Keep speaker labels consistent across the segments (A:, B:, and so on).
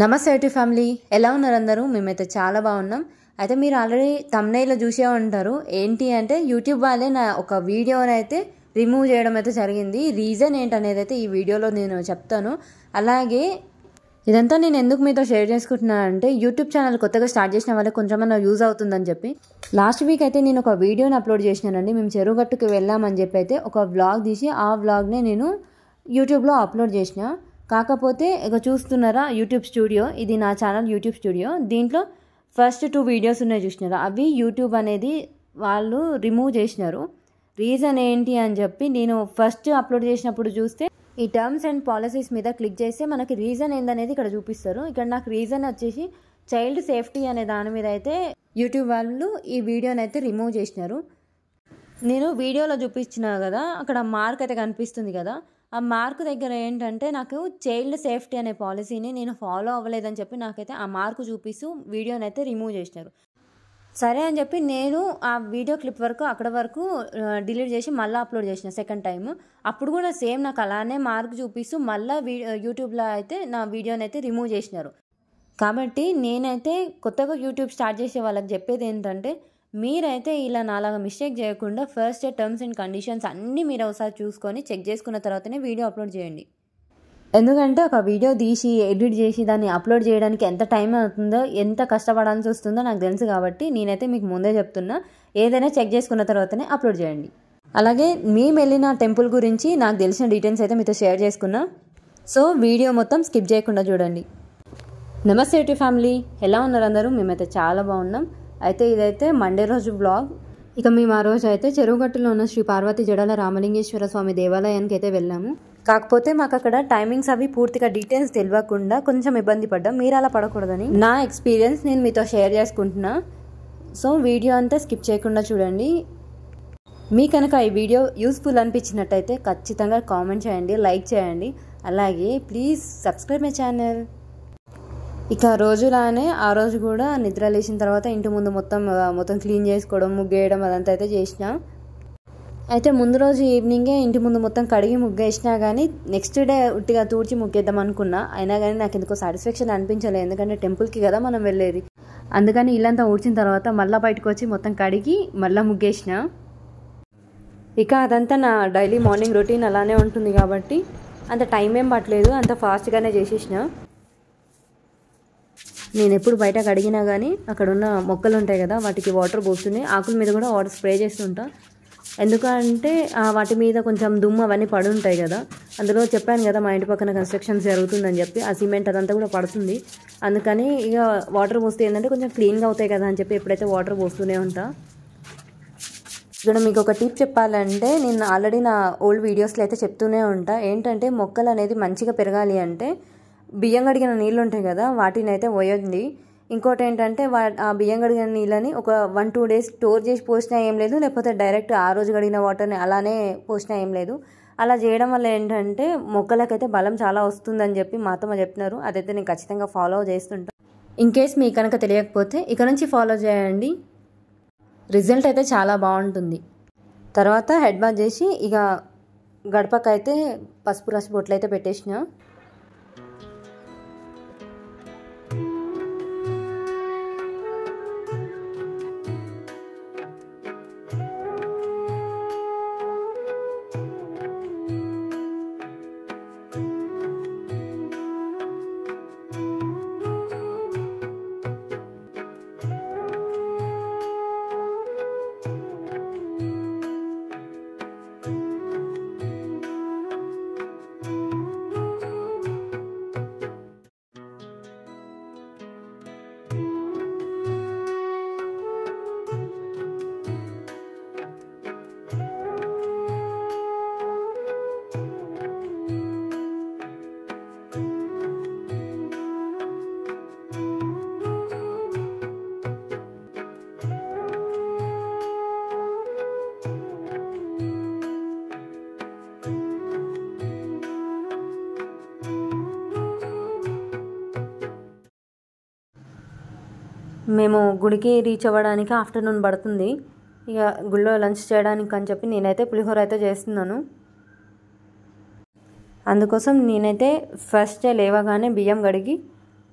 A: నమస్తే YouTube family, ఎలా ఉన్నారు అందరూ? మేమైతే చాలా బాగున్నాం. అయితే మీరు ఆల్రెడీ థంబ్నెయిల్లో చూసే ఉంటారు. ఏంటి అంటే యూట్యూబ్ వాళ్ళే నా ఒక వీడియోని అయితే రిమూవ్ చేయడం అయితే జరిగింది. రీజన్ ఏంటనేది అయితే ఈ వీడియోలో నేను చెప్తాను. అలాగే ఇదంతా నేను ఎందుకు మీతో షేర్ చేసుకుంటున్నానంటే యూట్యూబ్ ఛానల్ కొత్తగా స్టార్ట్ చేసిన వాళ్ళకి కొంచెమన్నా యూజ్ అవుతుందని చెప్పి లాస్ట్ వీక్ అయితే నేను ఒక వీడియోని అప్లోడ్ చేసినానండి. మేము చెరువుగట్టుకు వెళ్ళామని చెప్పి అయితే ఒక వ్లాగ్ తీసి ఆ వ్లాగ్నే నేను యూట్యూబ్లో అప్లోడ్ చేసిన. కాకపోతే ఇక చూస్తున్నారా యూట్యూబ్ స్టూడియో, ఇది నా ఛానల్ యూట్యూబ్ స్టూడియో. దీంట్లో ఫస్ట్ 2 వీడియోస్ ఉన్నాయి చూసినారా, అవి యూట్యూబ్ అనేది వాళ్ళు రిమూవ్ చేసినారు. రీజన్ ఏంటి అని చెప్పి నేను ఫస్ట్ అప్లోడ్ చేసినప్పుడు చూస్తే ఈ టర్మ్స్ అండ్ పాలసీస్ మీద క్లిక్ చేస్తే మనకి రీజన్ ఏందనేది ఇక్కడ చూపిస్తారు. ఇక్కడ నాకు రీజన్ వచ్చేసి చైల్డ్ సేఫ్టీ అనే దాని మీద అయితే యూట్యూబ్ వాళ్ళు ఈ వీడియోని అయితే రిమూవ్ చేసినారు. నేను వీడియోలో చూపించిన కదా, అక్కడ మార్క్ అయితే కనిపిస్తుంది కదా, ఆ మార్క్ దగ్గర ఏంటంటే నాకు చైల్డ్ సేఫ్టీ అనే పాలసీని నేను ఫాలో అవ్వలేదని చెప్పి నాకైతే ఆ మార్కు చూపిస్తూ వీడియోని అయితే రిమూవ్ చేసినారు. సరే అని చెప్పి నేను ఆ వీడియో క్లిప్ వరకు అక్కడ వరకు డిలీట్ చేసి మళ్ళీ అప్లోడ్ చేసిన సెకండ్ టైం. అప్పుడు కూడా సేమ్ నాకు అలానే మార్క్ చూపిస్తూ మళ్ళీ యూట్యూబ్లో అయితే నా వీడియోని అయితే రిమూవ్ చేసినారు. కాబట్టి నేనైతే కొత్తగా యూట్యూబ్ స్టార్ట్ చేసే వాళ్ళకి చెప్పేది ఏంటంటే, మీరైతే ఇలా నాలాగా మిస్టేక్ చేయకుండా ఫస్ట్ టర్మ్స్ అండ్ కండిషన్స్ అన్నీ మీరు ఒకసారి చూసుకొని చెక్ చేసుకున్న తర్వాతనే వీడియో అప్లోడ్ చేయండి. ఎందుకంటే ఒక వీడియో తీసి ఎడిట్ చేసి దాన్ని అప్లోడ్ చేయడానికి ఎంత టైం అవుతుందో, ఎంత కష్టపడాల్సి వస్తుందో నాకు తెలుసు. కాబట్టి నేనైతే మీకు ముందే చెప్తున్నా, ఏదైనా చెక్ చేసుకున్న తర్వాతనే అప్లోడ్ చేయండి. అలాగే మేము వెళ్ళిన టెంపుల్ గురించి నాకు తెలిసిన డీటెయిల్స్ అయితే మీతో షేర్ చేసుకున్నా. సో వీడియో మొత్తం స్కిప్ చేయకుండా చూడండి. నమస్తే యూట్యూబ్ ఫ్యామిలీ, ఎలా ఉన్నారు అందరూ? మేమైతే చాలా బాగున్నాం. అయితే ఇదైతే మండే రోజు బ్లాగ్. ఇక మేము ఆ రోజు అయితే చెరువుగట్టులో ఉన్న శ్రీ పార్వతి జడల రామలింగేశ్వర స్వామి దేవాలయానికి అయితే వెళ్ళాము. కాకపోతే మాకు అక్కడ టైమింగ్స్ అవి పూర్తిగా డీటెయిల్స్ తెలియకుండా కొంచెం ఇబ్బంది పడ్డాం. మీరు అలా పడకూడదని నా ఎక్స్పీరియన్స్ నేను మీతో షేర్ చేసుకుంటున్నా. సో వీడియో అంతా స్కిప్ చేయకుండా చూడండి. మీ కనుక ఈ వీడియో యూస్ఫుల్ అనిపించినట్టయితే ఖచ్చితంగా కామెంట్ చేయండి, లైక్ చేయండి. అలాగే ప్లీజ్ సబ్స్క్రైబ్ మై ఛానల్. ఇక రోజులానే ఆ రోజు కూడా నిద్ర లేచిన తర్వాత ఇంటి ముందు మొత్తం క్లీన్ చేసుకోవడం, ముగ్గేయడం అదంతా అయితే చేసిన. అయితే ముందు రోజు ఈవినింగే ఇంటి ముందు మొత్తం కడిగి ముగ్గేసినా కానీ నెక్స్ట్ డే ఉట్టిగా తూడ్చి ముగ్గేద్దాం అనుకున్నా. అయినా కానీ నాకు ఎందుకో సాటిస్ఫాక్షన్ అనిపించలేదు, ఎందుకంటే టెంపుల్కి కదా మనం వెళ్ళేది. అందుకని ఇల్లంతా ఊడ్చిన తర్వాత మళ్ళీ బయటకు వచ్చి మొత్తం కడిగి మళ్ళీ ముగ్గేసిన. ఇక అదంతా నా డైలీ మార్నింగ్ రొటీన్ అలానే ఉంటుంది కాబట్టి అంత టైం ఏం పట్టలేదు, అంత ఫాస్ట్గానే చేసేసిన. నేను ఎప్పుడు బయట కడిగినా కానీ అక్కడ ఉన్న మొక్కలు ఉంటాయి కదా, వాటికి వాటర్ పోస్తున్నాయి, ఆకుల మీద కూడా వాటర్ స్ప్రే చేస్తుంటా. ఎందుకంటే వాటి మీద కొంచెం దుమ్ము అవన్నీ పడి ఉంటాయి కదా. అందులో చెప్పాను కదా మా ఇంటి పక్కన కన్స్ట్రక్షన్స్ జరుగుతుందని చెప్పి, ఆ సిమెంట్ అదంతా కూడా పడుతుంది. అందుకని ఇక వాటర్ పోస్తే ఏంటంటే కొంచెం క్లీన్గా అవుతాయి కదా అని చెప్పి ఎప్పుడైతే వాటర్ పోస్తూనే ఉంటా. ఇక్కడ మీకు ఒక టిప్ చెప్పాలంటే, నేను ఆల్రెడీ నా ఓల్డ్ వీడియోస్లో అయితే చెప్తూనే ఉంటా. ఏంటంటే మొక్కలు అనేది మంచిగా పెరగాలి అంటే బియ్యం కడిగిన నీళ్ళు ఉంటాయి కదా, వాటిని అయితే పోయండి. ఇంకోటి ఏంటంటే ఆ బియ్యం కడిగిన నీళ్ళని ఒక 1-2 డేస్ స్టోర్ చేసి పోసినా ఏం లేదు, లేకపోతే డైరెక్ట్ ఆ రోజు కడిగిన వాటర్ని అలానే పోసినా ఏం లేదు. అలా చేయడం వల్ల ఏంటంటే మొక్కలకైతే బలం చాలా వస్తుందని చెప్పి మా అత్తమ్మ చెప్పినారు. అదైతే నేను ఖచ్చితంగా ఫాలో చేస్తుంటా. ఇన్ కేస్ మీకు కనుక తెలియకపోతే ఇక నుంచి ఫాలో చేయండి, రిజల్ట్ అయితే చాలా బాగుంటుంది. తర్వాత హెడ్ బాత్ చేసి ఇక గడపకైతే పసుపు రాసి బొట్లు అయితే పెట్టేసిన. మేము గుడికి రీచ్ అవ్వడానికి ఆఫ్టర్నూన్ పడుతుంది. ఇక గుడిలో లంచ్ చేయడానికి అని చెప్పి నేనైతే పులిహోర అయితే చేస్తున్నాను. అందుకోసం నేనైతే ఫస్ట్ లేవగానే బియ్యం కడిగి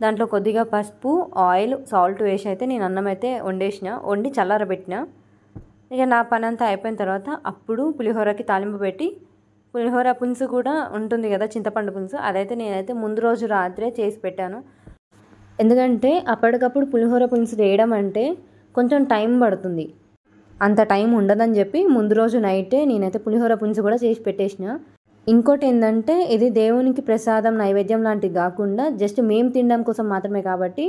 A: దాంట్లో కొద్దిగా పసుపు, ఆయిల్, సాల్ట్ వేసి అయితే నేను అన్నం అయితే వండి చల్లారబెట్టిన. ఇక నా పని అంతా అయిపోయిన తర్వాత అప్పుడు పులిహోరకి తాలింపు పెట్టి, పులిహోర పులుసు కూడా ఉంటుంది కదా, చింతపండు పులుసు, అదైతే నేనైతే ముందు రోజు రాత్రే చేసి పెట్టాను. ఎందుకంటే అప్పటికప్పుడు పులిహోర పులుసు వేయడం అంటే కొంచెం టైం పడుతుంది, అంత టైం ఉండదని చెప్పి ముందు రోజు నైటే నేనైతే పులిహోర పులుసు కూడా చేసి పెట్టేసిన. ఇంకోటి ఏంటంటే ఇది దేవునికి ప్రసాదం నైవేద్యం లాంటివి కాకుండా జస్ట్ మేము తినడం కోసం మాత్రమే కాబట్టి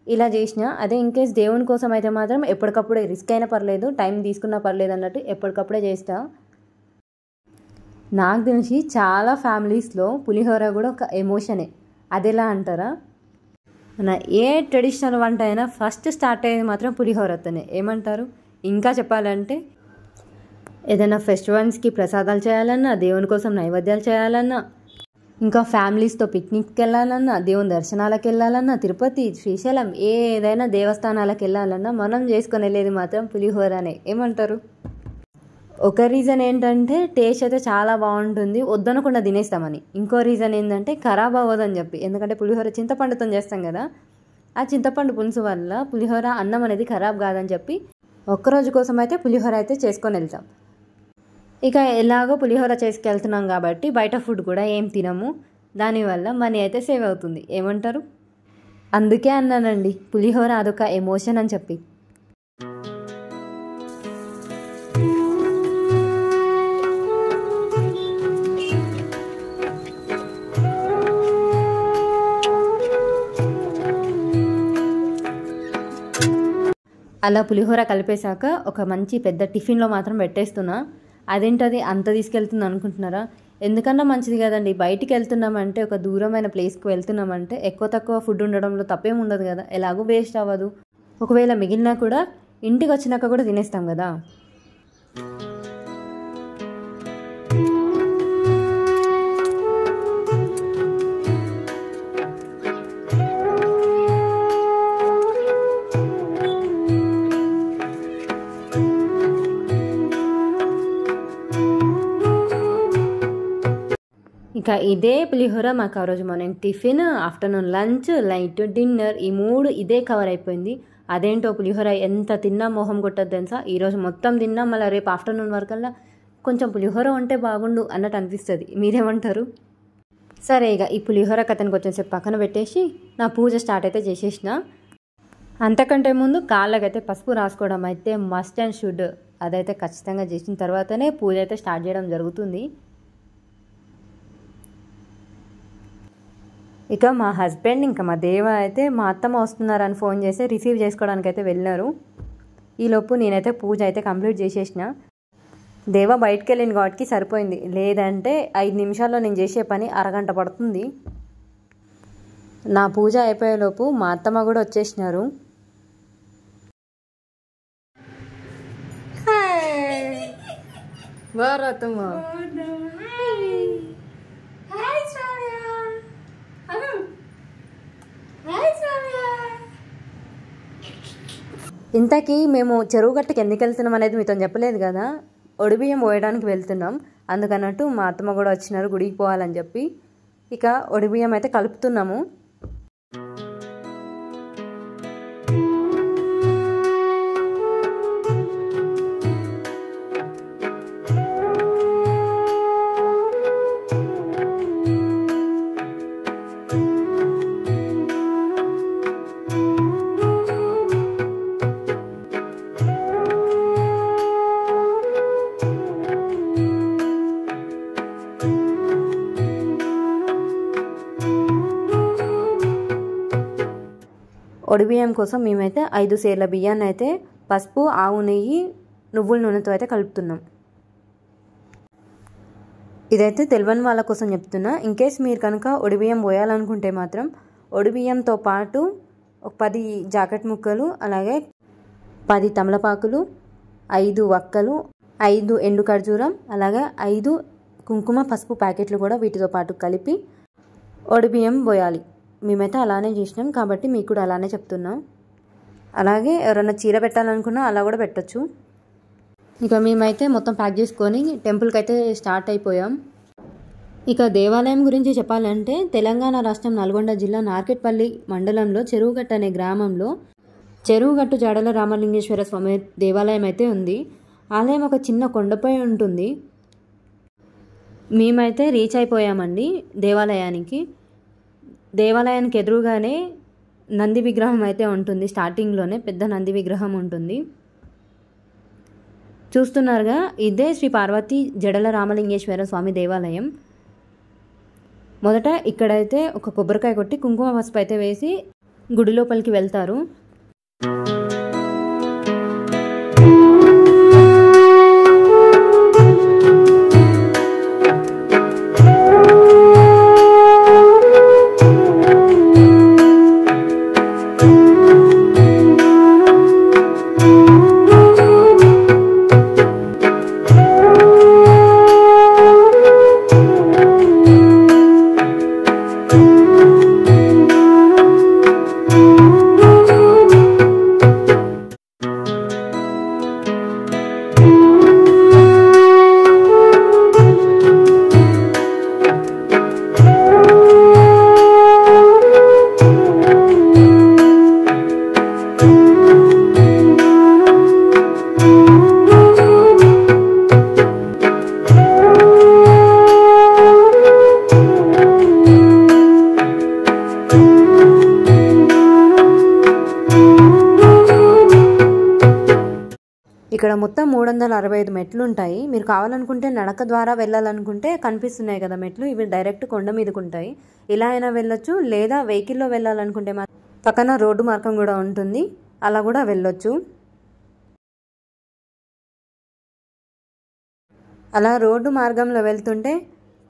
A: ఇలా చేసిన. అదే ఇన్కేస్ దేవుని కోసం అయితే మాత్రం ఎప్పటికప్పుడే రిస్క్ అయినా పర్లేదు, టైం తీసుకున్నా పర్లేదు అన్నట్టు ఎప్పటికప్పుడే చేస్తా. నాకు తెలిసి చాలా ఫ్యామిలీస్లో పులిహోర కూడా ఒక ఎమోషనే. అది ఎలా అంటారా, మన ఏ ట్రెడిషనల్ వంట అయినా ఫస్ట్ స్టార్ట్ అయ్యేది మాత్రం పులిహోరతోనే. ఏమంటారు? ఇంకా చెప్పాలంటే ఏదైనా ఫెస్టివల్స్కి ప్రసాదాలు చేయాలన్నా, దేవుని కోసం నైవేద్యాలు చేయాలన్నా, ఇంకా ఫ్యామిలీస్తో పిక్నిక్కి వెళ్ళాలన్నా, దేవుని దర్శనాలకు వెళ్ళాలన్నా, తిరుపతి, శ్రీశైలం ఏదైనా దేవస్థానాలకు వెళ్ళాలన్నా మనం చేసుకొని వెళ్ళేది మాత్రం పులిహోరనే. ఏమంటారు? ఒక రీజన్ ఏంటంటే టేస్ట్ అయితే చాలా బాగుంటుంది, వద్దనకుండా తినేస్తామని. ఇంకో రీజన్ ఏంటంటే ఖరాబ్ అవ్వదని చెప్పి, ఎందుకంటే పులిహోర చింతపండుతో చేస్తాం కదా, ఆ చింతపండు పులుసు వల్ల పులిహోర అన్నం అనేది ఖరాబ్ కాదని చెప్పి ఒక్కరోజు కోసం అయితే పులిహోర అయితే చేసుకొని వెళ్తాం. ఇక ఎలాగో పులిహోర చేసుకెళ్తున్నాం కాబట్టి బయట ఫుడ్ కూడా ఏం తినము, దానివల్ల మనీ అయితే సేవ్ అవుతుంది. ఏమంటారు? అందుకే అన్నానండి పులిహోర అదొక ఎమోషన్ అని చెప్పి. అలా పులిహోర కలిపేశాక ఒక మంచి పెద్ద టిఫిన్లో మాత్రం పెట్టేస్తున్నా. అదేంటది అంత తీసుకెళ్తుంది అనుకుంటున్నారా? ఎందుకన్నా మంచిది కదండి. బయటికి వెళ్తున్నామంటే, ఒక దూరమైన ప్లేస్కి వెళ్తున్నామంటే ఎక్కువ తక్కువ ఫుడ్ ఉండడంలో తప్పేం ఉండదు కదా, ఎలాగో వేస్ట్ అవ్వదు. ఒకవేళ మిగిలినా కూడా ఇంటికి వచ్చినాక కూడా తినేస్తాం కదా. ఇక ఇదే పులిహోర మాకు ఆ రోజు morning tiffin, afternoon lunch, night dinner, ఈ 3 ఇదే కవర్ అయిపోయింది. అదేంటో పులిహోర ఎంత తిన్నా మొహం కొట్టదు తెలుసా. ఈరోజు మొత్తం తిన్నా, మళ్ళీ రేపు ఆఫ్టర్నూన్ వరకల్లా కొంచెం పులిహోర ఉంటే బాగుండు అన్నట్టు అనిపిస్తుంది. మీరేమంటారు? సరే, ఇక ఈ పులిహోర కథను కొంచెం సేపు పక్కన పెట్టేసి నా పూజ స్టార్ట్ అయితే చేసేసిన. అంతకంటే ముందు కాళ్ళకైతే పసుపు రాసుకోవడం అయితే మస్ట్ అండ్ షుడ్. అదైతే ఖచ్చితంగా చేసిన తర్వాతనే పూజ అయితే స్టార్ట్ చేయడం జరుగుతుంది. ఇక మా హస్బెండ్ ఇంకా మా దేవ అయితే మా అత్తమ్మ వస్తున్నారని ఫోన్ చేసి రిసీవ్ చేసుకోవడానికి అయితే వెళ్ళినారు. ఈలోపు నేనైతే పూజ అయితే కంప్లీట్ చేసేసిన. దేవ బయటకు వెళ్ళిన కాబట్టి సరిపోయింది, లేదంటే 5 నిమిషాల్లో నేను చేసే పని అరగంట పడుతుంది. నా పూజ అయిపోయేలోపు మా అత్తమ్మ కూడా వచ్చేసినారు. అత్తమ్మ ఇంతకీ మేము చెరువు గట్టుకి ఎందుకు వెళ్తున్నాం అనేది మీతో చెప్పలేదు కదా. ఒడిబియ్యం పోయడానికి వెళ్తున్నాం, అందుకన్నట్టు మా అత్తమ్మ కూడా వచ్చినారు గుడికి పోవాలని చెప్పి. ఇక ఒడిబియ్యం అయితే కలుపుతున్నాము. ఒడిబియ్యం కోసం మేమైతే 5 సేర్ల బియ్యాన్ని అయితే పసుపు, ఆవు నెయ్యి, నువ్వుల నూనెతో అయితే కలుపుతున్నాం. ఇదైతే తెలియని వాళ్ళ కోసం చెప్తున్నా. ఇన్కేస్ మీరు కనుక ఒడిబియ్యం పోయాలనుకుంటే మాత్రం ఒడిబియ్యంతో పాటు ఒక 10 జాకెట్ ముక్కలు, అలాగే 10 తమలపాకులు, 5 వక్కలు, 5 ఎండు ఖర్జూరం, అలాగే 5 కుంకుమ పసుపు ప్యాకెట్లు కూడా వీటితో పాటు కలిపి ఒడిబియ్యం పోయాలి. మేమైతే అలానే చేసినాం కాబట్టి మీకు కూడా అలానే చెప్తున్నాం. అలాగే ఎవరైనా చీర పెట్టాలనుకున్నా అలా కూడా పెట్టచ్చు. ఇక మేమైతే మొత్తం ప్యాక్ చేసుకొని టెంపుల్కి అయితే స్టార్ట్ అయిపోయాం. ఇక దేవాలయం గురించి చెప్పాలంటే తెలంగాణ రాష్ట్రం నల్గొండ జిల్లా నార్కెట్పల్లి మండలంలో చెరువుగట్టు అనే గ్రామంలో చెరువుగట్టు జాడల రామలింగేశ్వర స్వామి దేవాలయం అయితే ఉంది. ఆలయం ఒక చిన్న కొండపై ఉంటుంది. మేమైతే రీచ్ అయిపోయామండి దేవాలయానికి. దేవాలయానికి ఎదురుగానే నంది విగ్రహం అయితే ఉంటుంది. స్టార్టింగ్లోనే పెద్ద నంది విగ్రహం ఉంటుంది. చూస్తున్నారుగా, ఇదే శ్రీ పార్వతీ జడల రామలింగేశ్వర స్వామి దేవాలయం. మొదట ఇక్కడైతే ఒక కొబ్బరికాయ కొట్టి కుంకుమ పసుపు అయితే వేసి గుడి లోపలికి వెళ్తారు. ఇక్కడ మొత్తం 365 మెట్లు ఉంటాయి. మీరు కావాలనుకుంటే నడక ద్వారా వెళ్ళాలనుకుంటే కనిపిస్తున్నాయి కదా మెట్లు, ఇవి డైరెక్ట్ కొండ మీదకు ఉంటాయి. ఇలా అయినా వెళ్ళొచ్చు, లేదా వెహికల్లో వెళ్ళాలనుకుంటే పక్కన రోడ్డు మార్గం కూడా ఉంటుంది, అలా కూడా వెళ్ళొచ్చు. అలా రోడ్డు మార్గంలో వెళ్తుంటే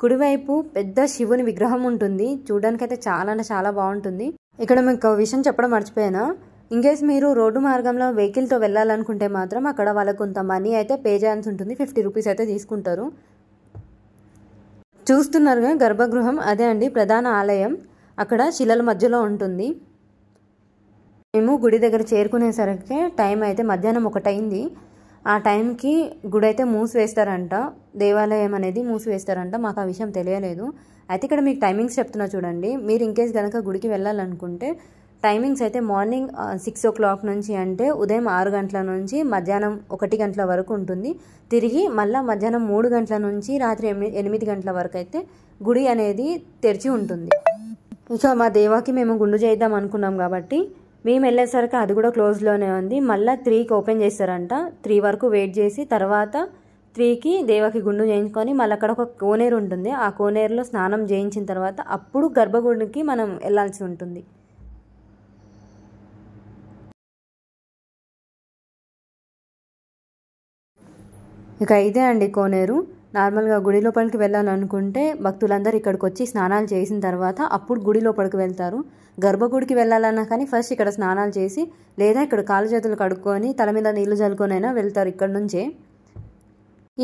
A: కుడివైపు పెద్ద శివుని విగ్రహం ఉంటుంది. చూడడానికైతే చాలా అంటే చాలా బాగుంటుంది. ఇక్కడ మీకు విషయం చెప్పడం మర్చిపోయాను. ఇన్కేస్ మీరు రోడ్డు మార్గంలో వెహికల్తో వెళ్ళాలనుకుంటే మాత్రం అక్కడ వాళ్ళకు కొంత మనీ అయితే పే చేయాల్సి ఉంటుంది. 50 రూపీస్ అయితే తీసుకుంటారు. చూస్తున్నారుగా గర్భగృహం, అదే అండి ప్రధాన ఆలయం. అక్కడ శిలల మధ్యలో ఉంటుంది. మేము గుడి దగ్గర చేరుకునేసరికి టైం అయితే మధ్యాహ్నం 1 అయింది. ఆ టైంకి గుడి అయితే మూసివేస్తారంట, దేవాలయం అనేది మూసివేస్తారంట. మాకు ఆ విషయం తెలియలేదు. అయితే ఇక్కడ మీకు టైమింగ్స్ చెప్తున్నా చూడండి. మీరు ఇన్కేస్ కనుక గుడికి వెళ్ళాలనుకుంటే టైమింగ్స్ అయితే మార్నింగ్ 6 o'clock నుంచి, అంటే ఉదయం 6 గంటల నుంచి మధ్యాహ్నం 1 గంటల వరకు ఉంటుంది. తిరిగి మళ్ళీ మధ్యాహ్నం 3 గంటల నుంచి రాత్రి 8 గంటల వరకు అయితే గుడి అనేది తెరిచి ఉంటుంది. ఇక మా దేవాకి మేము గుండు చేద్దాం అనుకున్నాం కాబట్టి మేము వెళ్ళేసరికి అది కూడా క్లోజ్లోనే ఉంది. మళ్ళీ 3కి ఓపెన్ చేస్తారంట. 3 వరకు వెయిట్ చేసి తర్వాత 3కి దేవాకి గుండు చేయించుకొని మళ్ళీ అక్కడ ఒక కోనేరు ఉంటుంది. ఆ కోనేరులో స్నానం చేయించిన తర్వాత అప్పుడు గర్భగుడికి మనం వెళ్ళాల్సి ఉంటుంది. ఇక ఇదే అండి కోనేరు. నార్మల్గా గుడి లోపలికి వెళ్ళాలనుకుంటే భక్తులందరూ ఇక్కడికి వచ్చి స్నానాలు చేసిన తర్వాత అప్పుడు గుడి లోపలికి వెళ్తారు. గర్భగుడికి వెళ్ళాలన్నా కానీ ఫస్ట్ ఇక్కడ స్నానాలు చేసి, లేదా ఇక్కడ కాళ్ళు చేతులు కడుక్కొని తల మీద నీళ్లు చల్లుకొనైనా వెళ్తారు ఇక్కడ నుంచే.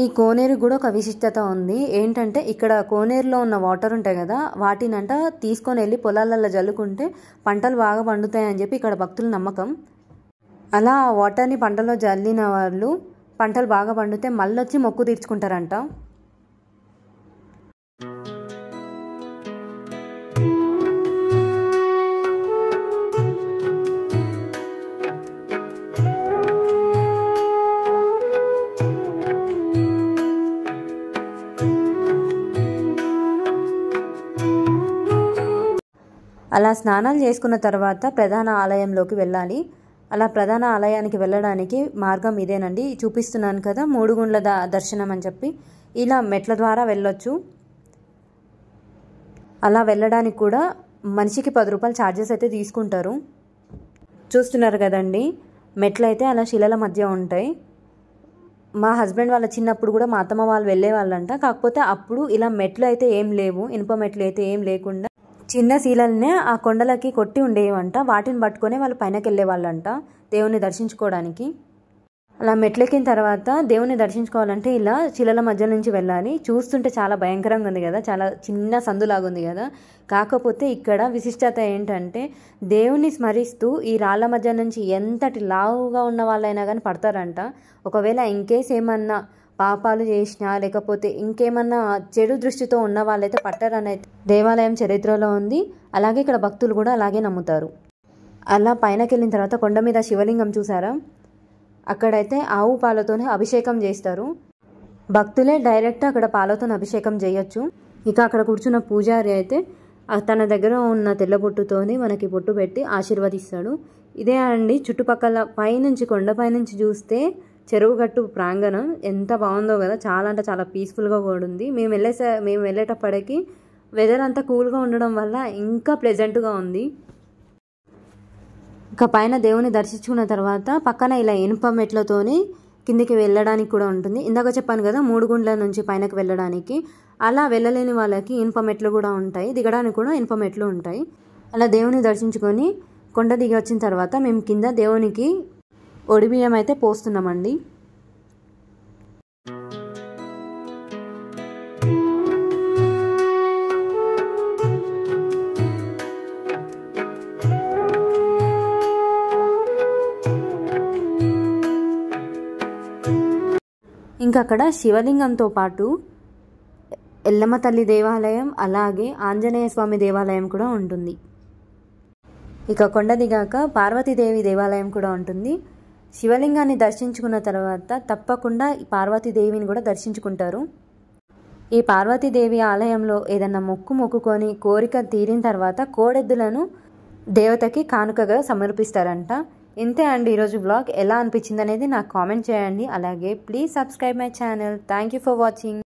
A: ఈ కోనేరు కూడా ఒక విశిష్టత ఉంది. ఏంటంటే ఇక్కడ కోనేరులో ఉన్న వాటర్ ఉంటాయి కదా, వాటినంట తీసుకొని వెళ్ళి పొలాలలో జల్లుకుంటే పంటలు బాగా పండుతాయని చెప్పి ఇక్కడ భక్తుల నమ్మకం. అలా ఆ వాటర్ని పంటలో జల్లిన వాళ్ళు పంటలు బాగా పండితే మళ్ళీ వచ్చి మొక్కు తీర్చుకుంటారంట. అలా స్నానాలు చేసుకున్న తర్వాత ప్రధాన ఆలయంలోకి వెళ్ళాలి. అలా ప్రధాన ఆలయానికి వెళ్ళడానికి మార్గం ఇదేనండి, చూపిస్తున్నాను కదా, 3 గుండ్ల దర్శనం అని చెప్పి. ఇలా మెట్ల ద్వారా వెళ్ళొచ్చు. అలా వెళ్ళడానికి కూడా మనిషికి 10 రూపాయలు ఛార్జెస్ అయితే తీసుకుంటారు. చూస్తున్నారు కదండి, మెట్లు అయితే అలా శిలల మధ్య ఉంటాయి. మా హస్బెండ్ వాళ్ళ చిన్నప్పుడు కూడా మా అత్తమ్మ వాళ్ళు వెళ్ళే వాళ్ళంట. కాకపోతే అప్పుడు ఇలా మెట్లు అయితే ఏం లేవు, ఇనుప మెట్లు అయితే ఏం లేకుండా చిన్న శీలల్నే ఆ కొండలకి కొట్టి ఉండేవంట. వాటిని పట్టుకొని వాళ్ళు పైనకి వెళ్ళే వాళ్ళంట దేవుని దర్శించుకోవడానికి. అలా మెట్లెక్కిన తర్వాత దేవుని దర్శించుకోవాలంటే ఇలా శిలల మధ్య నుంచి వెళ్ళాలి. చూస్తుంటే చాలా భయంకరంగా ఉంది కదా, చాలా చిన్న సందులాగా ఉంది కదా. కాకపోతే ఇక్కడ విశిష్టత ఏంటంటే దేవుని స్మరిస్తూ ఈ రాళ్ళ మధ్య నుంచి ఎంతటి లావుగా ఉన్న వాళ్ళైనా కానీ పడతారంట. ఒకవేళ ఇన్కేస్ ఏమన్నా పాపాలు చేసినా లేకపోతే ఇంకేమన్నా చెడు దృష్టితో ఉన్న వాళ్ళైతే పట్టారని అయితే దేవాలయం చరిత్రలో ఉంది. అలాగే ఇక్కడ భక్తులు కూడా అలాగే నమ్ముతారు. అలా పైనకి వెళ్ళిన తర్వాత కొండ మీద శివలింగం చూసారా, అక్కడైతే ఆవు పాలతోనే అభిషేకం చేస్తారు. భక్తులే డైరెక్ట్ అక్కడ పాలతో అభిషేకం చేయొచ్చు. ఇక అక్కడ కూర్చున్న పూజారి అయితే తన దగ్గర ఉన్న తెల్ల బొట్టుతోని మనకి బొట్టు పెట్టి ఆశీర్వదిస్తాడు. ఇదే అండి చుట్టుపక్కల పైనుంచి కొండపై నుంచి చూస్తే చెరువుగట్టు ప్రాంగణం ఎంత బాగుందో కదా, చాలా అంటే చాలా పీస్ఫుల్గా కూడా ఉంది. మేము వెళ్ళేటప్పటికి వెదర్ అంతా కూల్గా ఉండడం వల్ల ఇంకా ప్లెజెంట్గా ఉంది. ఇక పైన దేవుని దర్శించుకున్న తర్వాత పక్కన ఇలా ఇనుప మెట్లతోని కిందికి వెళ్ళడానికి కూడా ఉంటుంది. ఇందాక చెప్పాను కదా 3 గుండ్ల నుంచి పైనకి వెళ్ళడానికి, అలా వెళ్ళలేని వాళ్ళకి ఇనుప మెట్లు కూడా ఉంటాయి, దిగడానికి కూడా ఇనుప మెట్లు ఉంటాయి. అలా దేవుని దర్శించుకొని కొండ దిగి వచ్చిన తర్వాత మేము కింద దేవునికి ఒడిబియ్యం అయితే పోస్తున్నామండి. ఇంకా అక్కడ శివలింగంతో పాటు ఎల్లమ్మ తల్లి దేవాలయం అలాగే ఆంజనేయ స్వామి దేవాలయం కూడా ఉంటుంది. ఇక కొండ దిగాక పార్వతీదేవి దేవాలయం కూడా ఉంటుంది. శివలింగాన్ని దర్శించుకున్న తర్వాత తప్పకుండా ఈ పార్వతీదేవిని కూడా దర్శించుకుంటారు. ఈ పార్వతీదేవి ఆలయంలో ఏదన్నా మొక్కుకొని కోరిక తీరిన తర్వాత కోడెద్దులను దేవతకి కానుకగా సమర్పిస్తారంట. ఇంతే అండి ఈరోజు బ్లాగ్. ఎలా అనిపించింది అనేది నాకు కామెంట్ చేయండి. అలాగే please subscribe my channel. Thank you for watching.